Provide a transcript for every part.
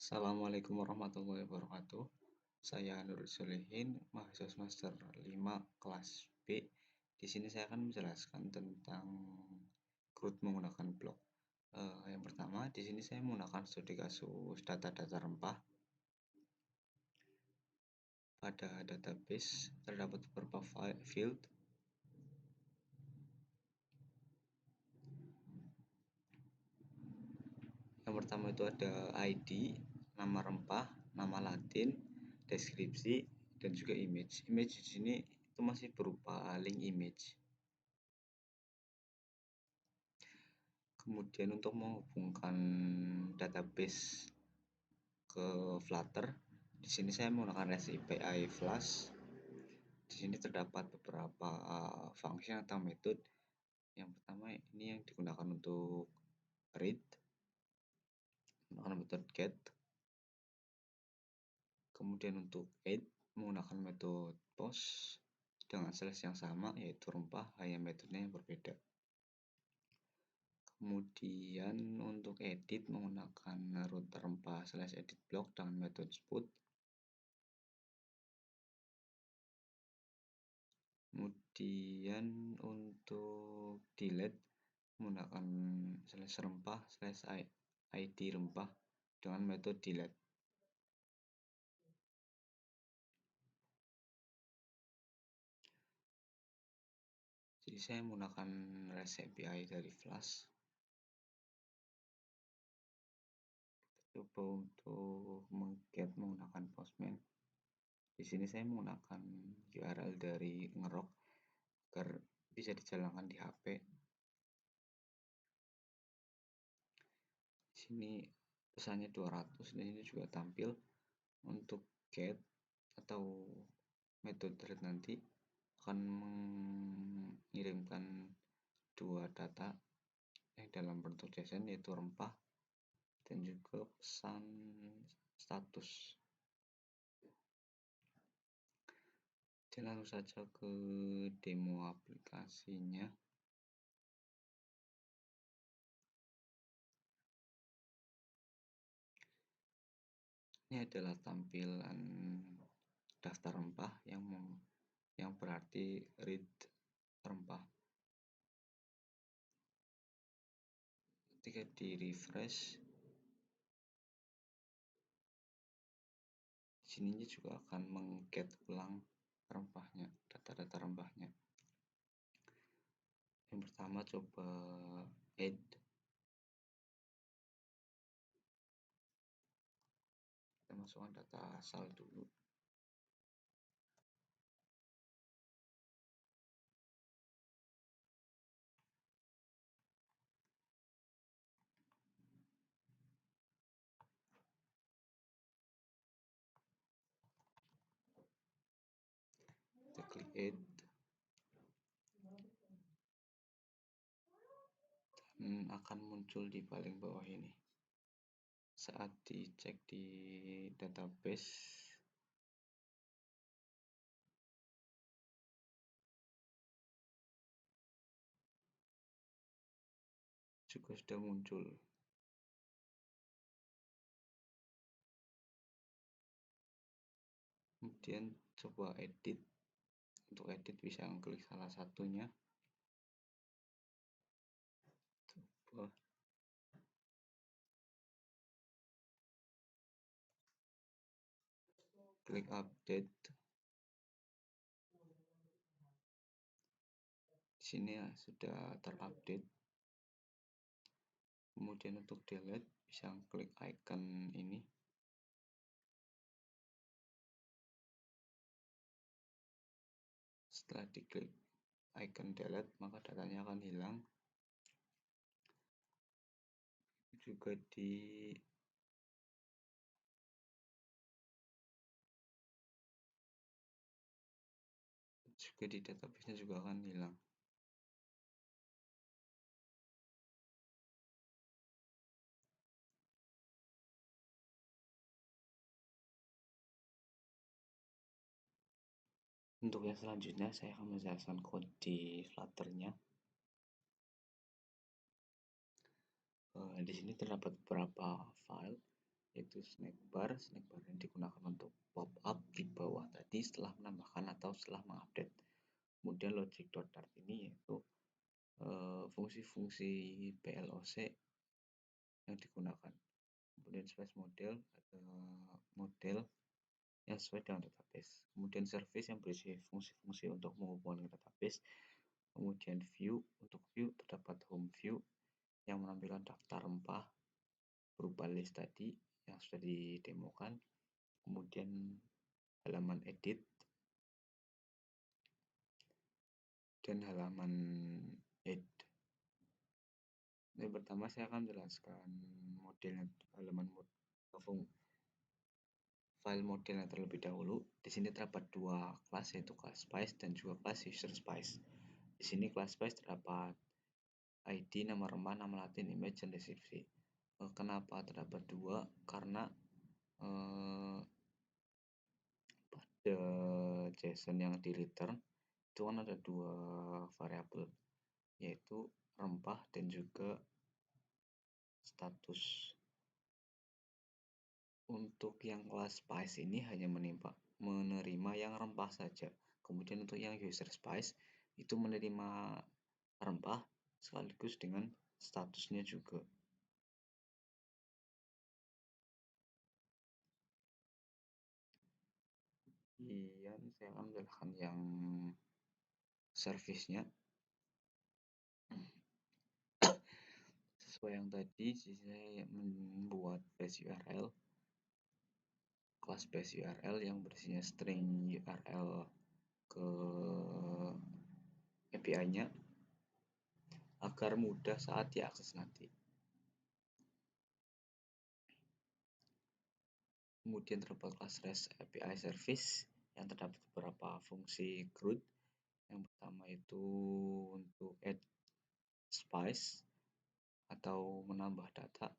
Assalamualaikum warahmatullahi wabarakatuh. Saya Nurul Solihin, mahasiswa semester 5 kelas B. Di sini saya akan menjelaskan tentang CRUD menggunakan blok. Yang pertama, di sini saya menggunakan studi kasus data-data rempah. Pada database terdapat beberapa field. Yang pertama itu ada ID, nama rempah, nama latin, deskripsi, dan juga image. Image di sini itu masih berupa link image. Kemudian untuk menghubungkan database ke Flutter, di sini saya menggunakan REST API Flash. Di sini terdapat beberapa function atau metode. Yang pertama ini yang digunakan untuk read, menggunakan metode get. Kemudian untuk add menggunakan metode post dengan slash yang sama, yaitu rempah, hanya metodenya yang berbeda. Kemudian untuk edit menggunakan root rempah slash edit block dengan metode spot. Kemudian untuk delete menggunakan slash rempah slash id rempah dengan metode delete. Jadi saya menggunakan REST API dari Flash. Coba untuk mengget menggunakan Postman. Di sini saya menggunakan URL dari Ngerok agar bisa dijalankan di HP. Di sini pesannya 200, dan ini juga tampil. Untuk get atau metode read nanti akan mengirimkan dua data yang dalam bentuk JSON, yaitu rempah dan juga pesan status. Dan langsung saja ke demo aplikasinya. Ini adalah tampilan daftar rempah yang berarti read rempah. Ketika di refresh, sininya juga akan mengget ulang rempahnya, data-data rempahnya. Yang pertama coba add. Kita masukkan data asal dulu. Kita klik add. Dan akan muncul di paling bawah ini. Saat dicek di database, juga sudah muncul. Kemudian coba edit. Untuk edit bisa klik salah satunya. Coba klik update. Di sini ya, sudah terupdate. Kemudian untuk delete bisa klik icon ini. Setelah diklik icon delete, maka datanya akan hilang. Juga di database-nya juga akan hilang. Untuk yang selanjutnya saya akan menjelaskan kode di Flutter-nya. Di sini terdapat beberapa file. yaitu snack bar yang digunakan untuk pop up di bawah tadi setelah menambahkan atau setelah mengupdate. Kemudian logic.dart ini yaitu fungsi-fungsi PLOC yang digunakan. Kemudian space model model yang sesuai dengan database. Kemudian service yang berisi fungsi-fungsi untuk menghubungi database. Kemudian view, untuk view terdapat home view yang menampilkan daftar rempah berupa list tadi yang sudah didemokan. Kemudian halaman edit dan halaman add. Yang pertama saya akan menjelaskan modelnya, halaman file modelnya terlebih dahulu. Di sini terdapat dua kelas, yaitu kelas spice dan juga kelas user spice. Di sini kelas spice terdapat ID, nama rempah, nama latin, image, dan deskripsi. Kenapa terdapat dua? Karena pada JSON yang di return itu kan ada dua variabel, yaitu rempah dan juga status. Untuk yang kelas spice ini hanya menerima yang rempah saja. Kemudian untuk yang user spice itu menerima rempah sekaligus dengan statusnya juga. Kemudian saya akan menjelaskan yang service-nya. Sesuai yang tadi, saya membuat base URL, kelas base URL yang berisinya string URL ke API-nya agar mudah saat diakses nanti. Kemudian terdapat kelas REST API service yang terdapat beberapa fungsi CRUD. Yang pertama itu untuk add spice atau menambah data,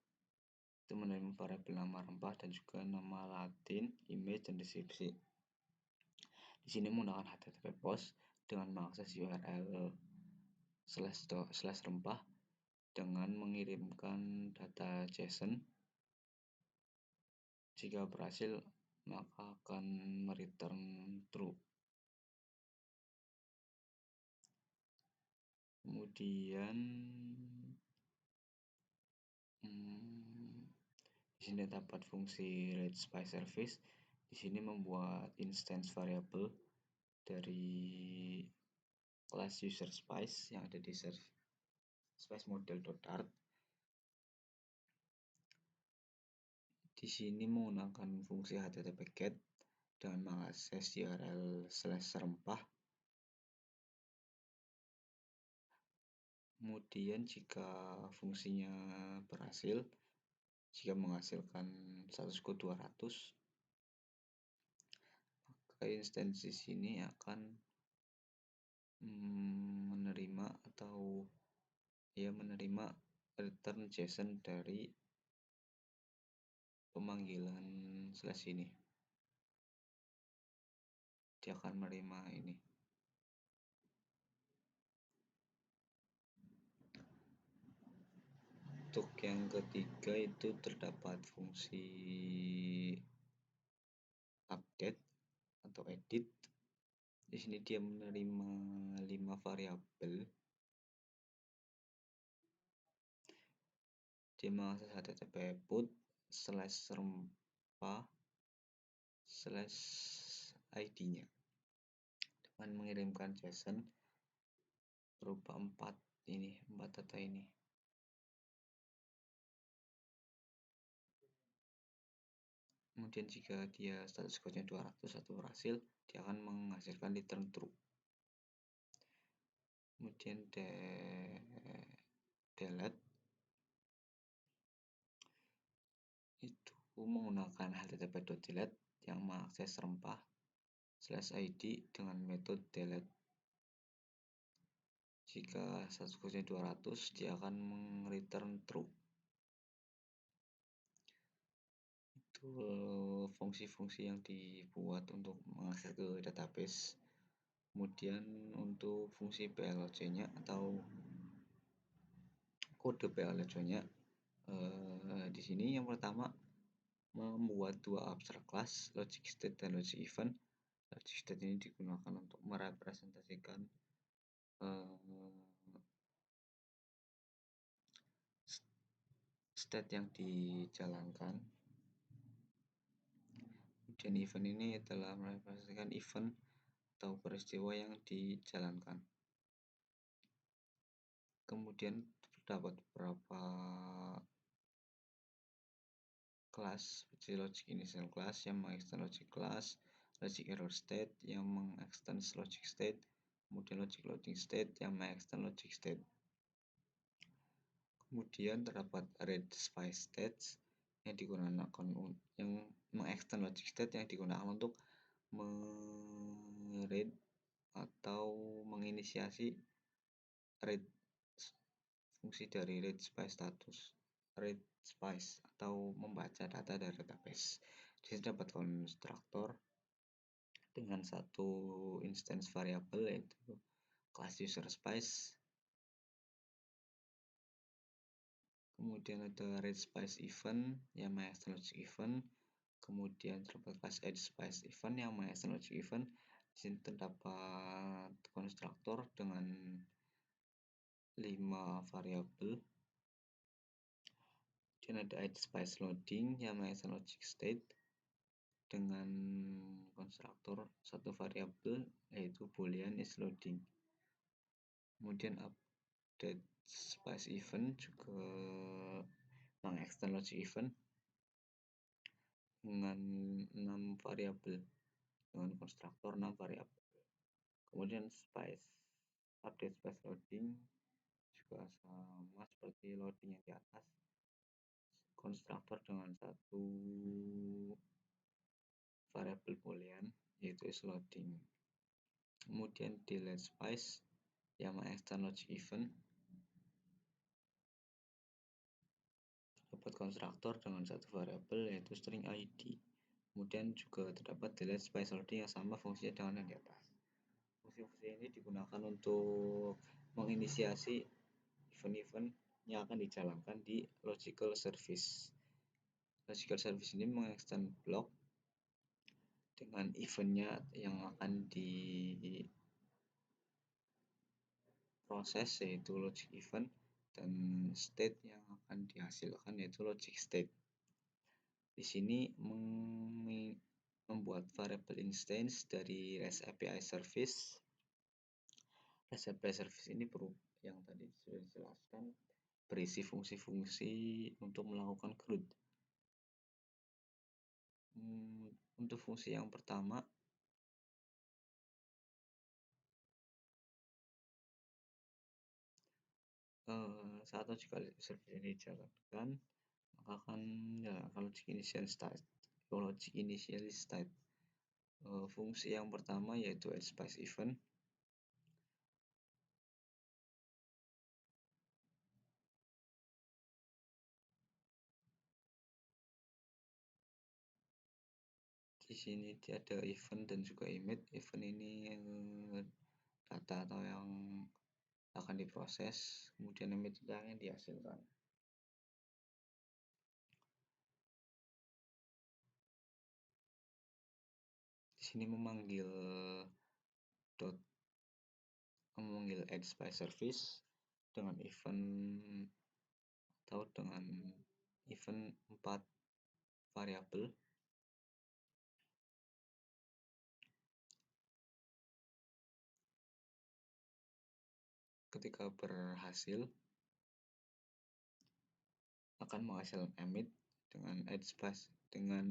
itu menerima variabel nama rempah dan juga nama latin, image, dan deskripsi. Di sini menggunakan HTTP post dengan mengakses URL slash rempah dengan mengirimkan data JSON. Jika berhasil, maka akan mereturn true. Kemudian di sini dapat fungsi read spice service. Di sini membuat instance variable dari kelas user spice yang ada di spice model.dart. Di sini menggunakan fungsi http get dengan mengakses URL slash rempah. Kemudian jika fungsinya berhasil, jika menghasilkan status code 200, maka instansi sini akan menerima return JSON dari pemanggilan slash ini. Dia akan menerima ini. Untuk yang ketiga itu terdapat fungsi update atau edit. Di sini dia menerima 5 variabel. Dia mengakses http put slash rempah slash id-nya dengan mengirimkan JSON berupa 4 data ini. Kemudian jika dia status code-nya 200 atau berhasil, dia akan menghasilkan return true. Kemudian delete itu menggunakan http.delete yang mengakses rempah slash id dengan metode delete. Jika status code-nya 200, dia akan return true. Itu fungsi-fungsi yang dibuat untuk mengakses ke database. Kemudian untuk fungsi PLOC-nya atau kode PLOC-nya di sini yang pertama membuat dua abstrak class, logic state dan logic event. Logic state ini digunakan untuk merepresentasikan state yang dijalankan. Kemudian event ini adalah merepresentasikan event atau peristiwa yang dijalankan. Kemudian terdapat beberapa kelas seperti logic initial class yang mengextend logic class, logic error state yang mengextend logic state, kemudian logic loading state yang mengextend logic state. Kemudian terdapat read spice states yang digunakan yang mengextend logic state yang digunakan untuk meread atau menginisiasi read fungsi dari read spice status, read spice atau membaca data dari database. Di sini dapat konstruktor dengan satu instance variable yaitu class user spice. Kemudian ada read spice event yang mengextend logic event. Kemudian terdapat class edge spice event yang mengextend logic event. Di sini terdapat konstruktor dengan 5 variabel. Kemudian ada edge spice loading yang mengextend logic state dengan konstruktor satu variabel yaitu boolean is loading. Kemudian update spice event juga mengextend logic event dengan 6 variabel dengan konstruktor 6 variabel. Kemudian update spice loading juga sama seperti loading yang di atas, konstruktor dengan satu variabel boolean yaitu is loading. Kemudian delete spice yang mengextend logic event terdapat konstruktor dengan satu variabel yaitu string id. Kemudian juga terdapat delete spice loading yang sama fungsinya dengan yang di atas. Fungsi-fungsi ini digunakan untuk menginisiasi event-event yang akan dijalankan di logical service. Logical service ini mengextend block dengan eventnya yang akan diproses yaitu logic event dan state yang akan dihasilkan yaitu logic state. Di sini membuat variable instance dari REST API service. REST API service ini yang tadi sudah dijelaskan berisi fungsi-fungsi untuk melakukan CRUD. Untuk fungsi yang pertama saat logical service ini dijalankan maka akan logic initial state. Fungsi yang pertama yaitu edge spice event. Di sini ada event dan juga emit. Event ini data atau yang akan diproses, kemudian emit yang dihasilkan. Di sini memanggil edge spice service dengan event atau dengan event 4 variabel. Ketika berhasil akan menghasilkan emit dengan edge spice dengan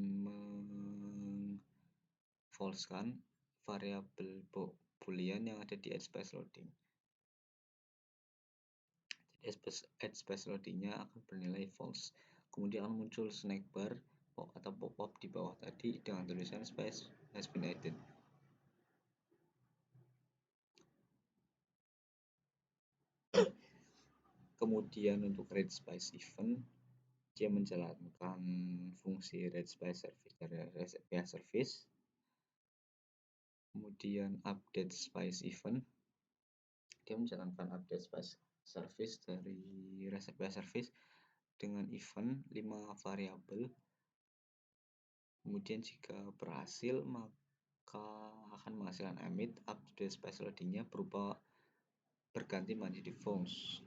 falsekan variabel boolean yang ada di edge spice loading. Edge spice loadingnya akan bernilai false. Kemudian akan muncul snack bar atau pop-up di bawah tadi dengan tulisan spice has been added. Kemudian untuk read spice event, dia menjalankan fungsi read spice service dari REST API service. Kemudian update spice event, dia menjalankan update spice service dari REST API service dengan event 5 variabel. Kemudian jika berhasil, maka akan menghasilkan emit up to the space loading-nya berupa berganti menjadi false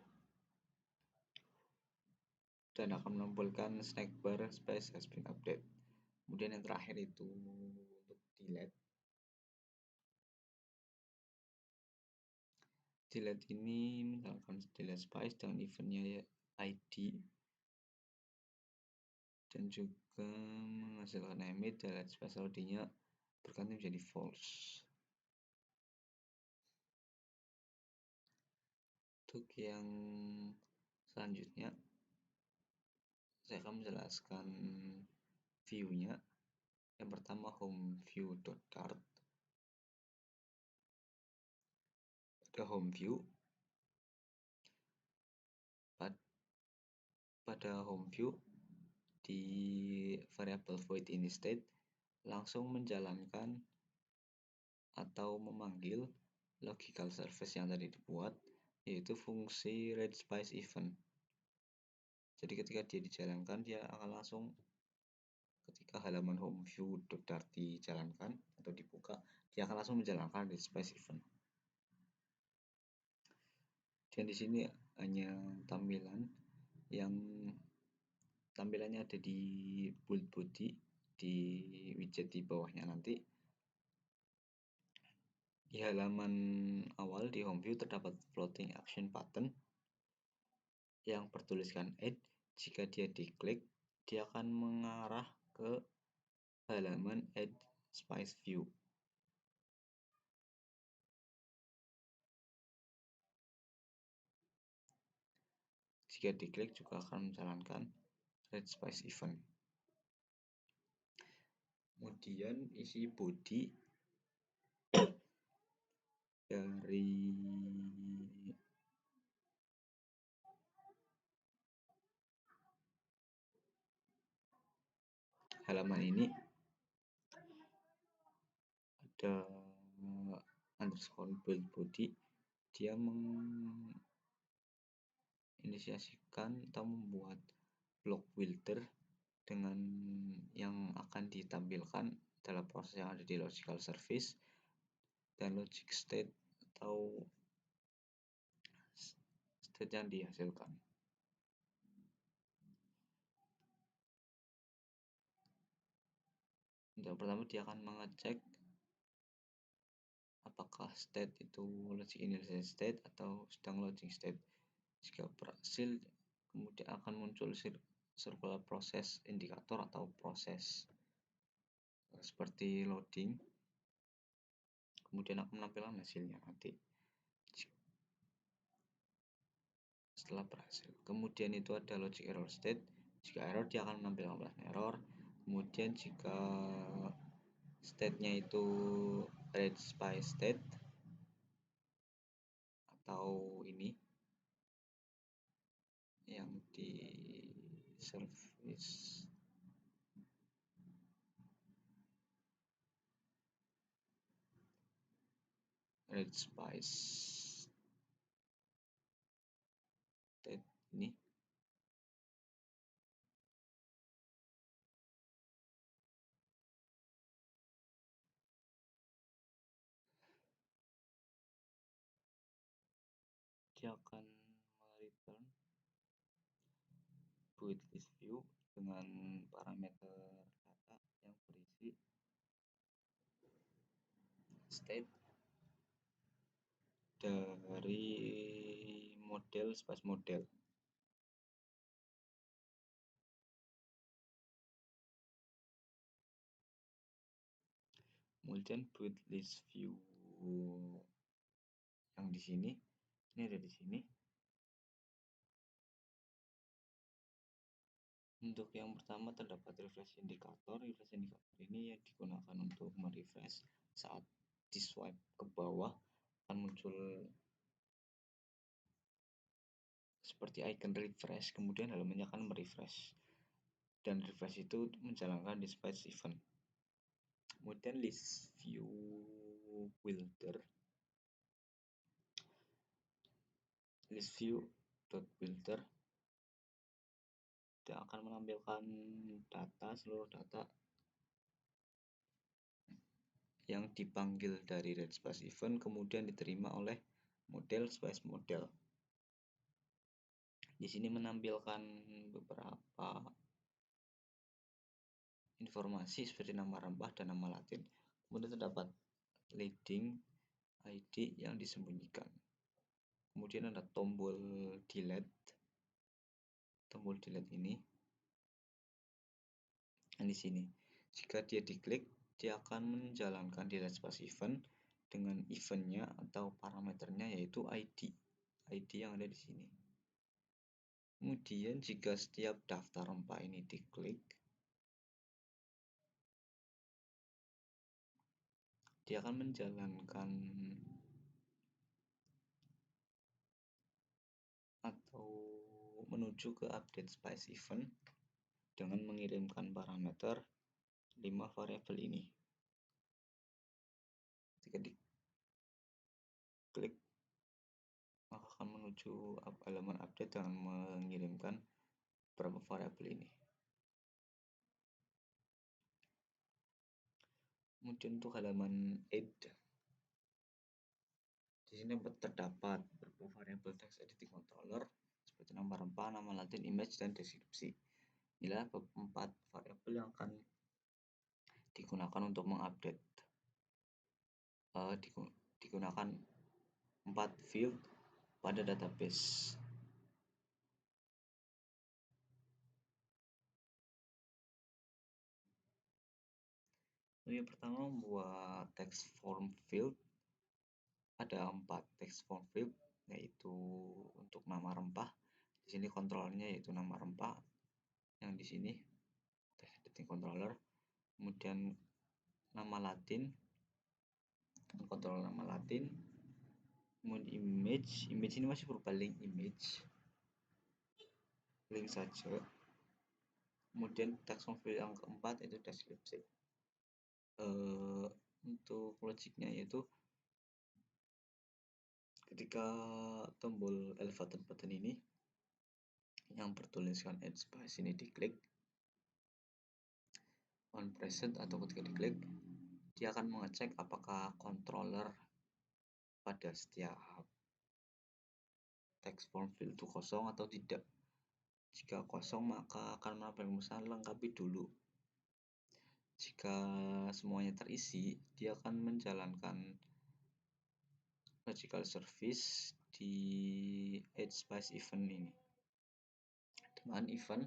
dan akan menampilkan snack bar space has been update. Kemudian yang terakhir itu untuk delete. Delete ini misalkan delete space dengan eventnya ID dan juga menghasilkan emit delete space loading-nya berganti menjadi false. Untuk yang selanjutnya saya akan menjelaskan view-nya. Yang pertama home view.dart. Pada home view, pada home view di variable void inState langsung menjalankan atau memanggil logical service yang tadi dibuat, yaitu fungsi readSpace event. Jadi ketika dia dijalankan, dia akan langsung ketika halaman home view.dart dijalankan atau dibuka, dia akan langsung menjalankan readSpace event. Dan di sini hanya tampilannya ada di build body di widget di bawahnya nanti. Di halaman awal di home view terdapat floating action button yang bertuliskan add. Jika dia diklik, dia akan mengarah ke halaman add space view. Jika diklik juga akan menjalankan readSpace event. Kemudian isi body dari halaman ini ada underscore build body. Dia menginisiasikan atau membuat block builder dengan yang akan ditampilkan dalam proses yang ada di logical service dan logic state atau state yang dihasilkan. Untuk pertama dia akan mengecek apakah state itu logic initial state atau sedang loading state. Jika berhasil, kemudian akan muncul circular proses indikator atau proses seperti loading, kemudian akan menampilkan hasilnya nanti setelah berhasil. Kemudian itu ada logic error state. Jika error, dia akan menampilkan error. Kemudian jika state-nya itu readSpace state atau ini yang di service readSpace state ini dia akan mereturn build list view dengan parameter data yang berisi state dari model space model. Kemudian build list view yang di sini, ini ada di sini. Untuk yang pertama terdapat refresh indikator. Refresh indikator ini yang digunakan untuk merefresh saat di swipe ke bawah akan muncul seperti icon refresh, kemudian halamannya akan merefresh dan refresh itu menjalankan dispatch event. Kemudian list view builder, list view builder dia akan menampilkan data, seluruh data yang dipanggil dari RedSpace event kemudian diterima oleh model Space Model. Di sini menampilkan beberapa informasi seperti nama rempah dan nama latin. Kemudian terdapat leading ID yang disembunyikan. Kemudian ada tombol delete. Tombol delete ini yang di sini. Jika dia diklik, dia akan menjalankan delete space event dengan eventnya atau parameternya yaitu ID yang ada di sini. Kemudian jika setiap daftar rempah ini diklik, dia akan menjalankan atau menuju ke update space event dengan mengirimkan parameter 5 variabel ini. Jika diklik, maka akan menuju halaman update dengan mengirimkan beberapa variabel ini. Kemudian untuk halaman add, di sini terdapat beberapa variabel text editing controller seperti nama rempah, nama latin, image, dan deskripsi. Inilah 4 variabel yang akan digunakan untuk mengupdate. Digunakan 4 field pada database. Yang pertama membuat text form field. Ada 4 text form field, yaitu untuk nama rempah. Di sini kontrolnya yaitu nama rempah. Yang di sini text editing controller. Kemudian nama latin, kontrol nama latin. Kemudian image ini masih berupa link image, link saja. Kemudian text form field yang keempat itu deskripsi. Untuk logiknya yaitu ketika tombol elevator button ini yang bertuliskan add space ini diklik, on present atau ketika diklik, dia akan mengecek apakah controller pada setiap text form field itu kosong atau tidak. Jika kosong maka akan menampilkan pesan lengkapi dulu. Jika semuanya terisi, dia akan menjalankan logical service di add space event ini dengan event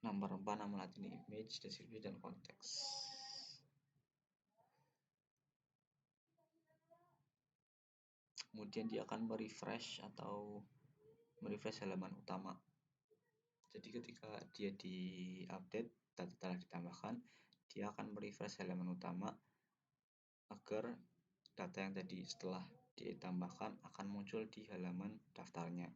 nama rempah, nama latin, image, deskripsi, dan konteks. Kemudian dia akan merefresh halaman utama. Jadi ketika dia di-update, data telah ditambahkan, dia akan merefresh halaman utama agar data yang tadi setelah ditambahkan akan muncul di halaman daftarnya.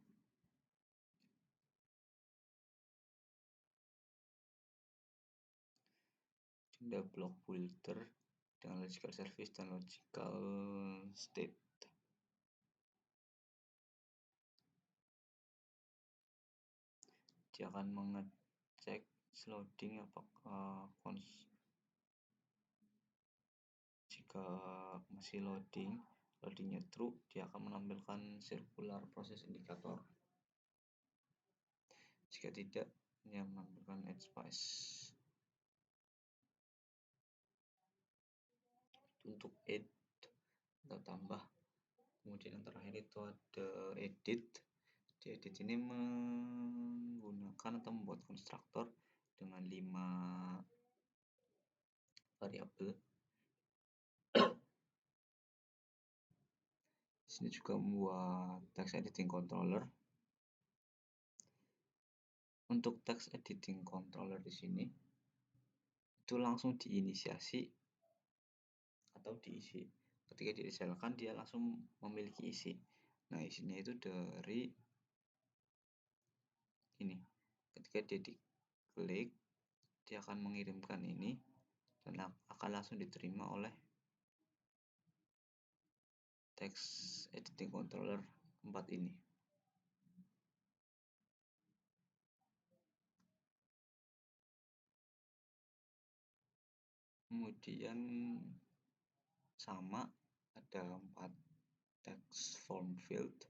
Ada block builder dengan logical service dan logical state. Dia akan mengecek loading apakah jika masih loadingnya true, dia akan menampilkan circular process indicator. Jika tidak, dia menampilkan add space. Untuk add atau tambah. Kemudian yang terakhir itu ada edit. Di edit ini menggunakan atau membuat konstruktor dengan 5 variabel. Di sini juga membuat text editing controller. Untuk text editing controller di sini itu langsung diinisiasi atau diisi. Ketika diinisialkan dia langsung memiliki isi. Nah, isinya itu dari ini. Ketika dia diklik, dia akan mengirimkan ini dan akan langsung diterima oleh text editing controller 4 ini. Kemudian sama, ada 4 text form field,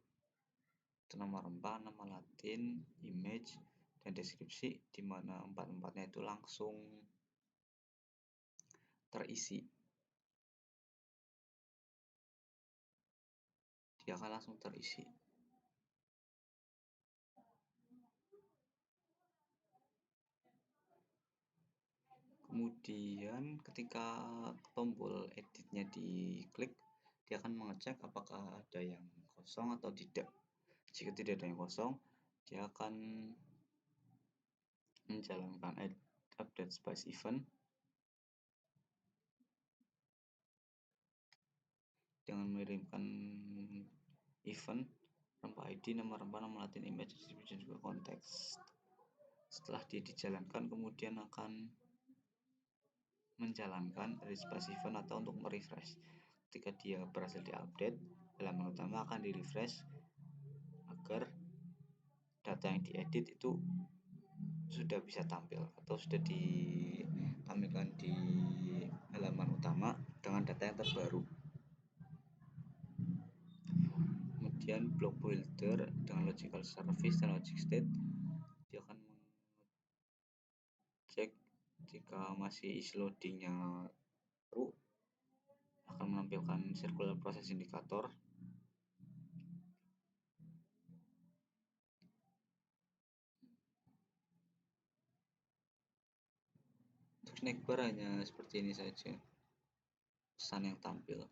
itu nama rempah, nama latin, image, dan deskripsi, di mana empat-empatnya itu langsung terisi. Dia akan langsung terisi. Kemudian ketika tombol editnya diklik, dia akan mengecek apakah ada yang kosong atau tidak. Jika tidak ada yang kosong, dia akan menjalankan update spice event dengan mengirimkan event rempah ID, nama rempah, nama latin, image, description, juga konteks. Setelah dia dijalankan, kemudian akan menjalankan spice event atau untuk merefresh. Ketika dia berhasil diupdate, halaman utama akan di-refresh agar data yang diedit itu sudah bisa tampil atau sudah ditampilkan di halaman utama dengan data yang terbaru. Kemudian block builder dengan logical service dan logic state, dia akan mengecek jika masih isi loadingnya true, akan menampilkan circular process indicator. Untuk snack bar hanya seperti ini saja pesan yang tampil.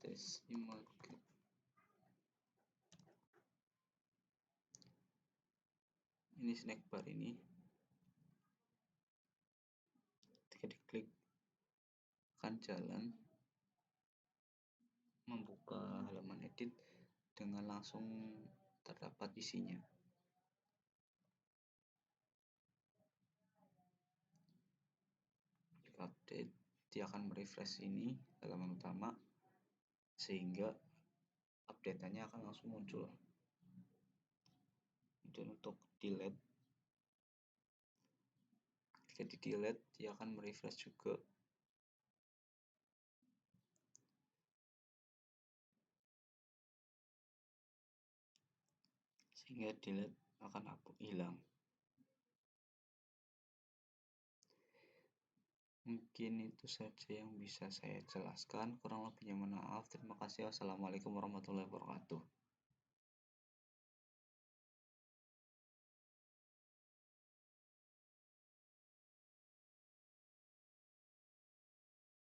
Tes image. Ini snack bar ini. Ketika diklik akan jalan membuka halaman edit dengan langsung terdapat isinya. Klik update, dia akan merefresh ini halaman utama sehingga update-nya akan langsung muncul. Dan untuk delete, ketika di delete dia akan merefresh juga sehingga delete akan hilang. Mungkin itu saja yang bisa saya jelaskan, kurang lebihnya mohon maaf. Terima kasih. Wassalamualaikum warahmatullahi wabarakatuh.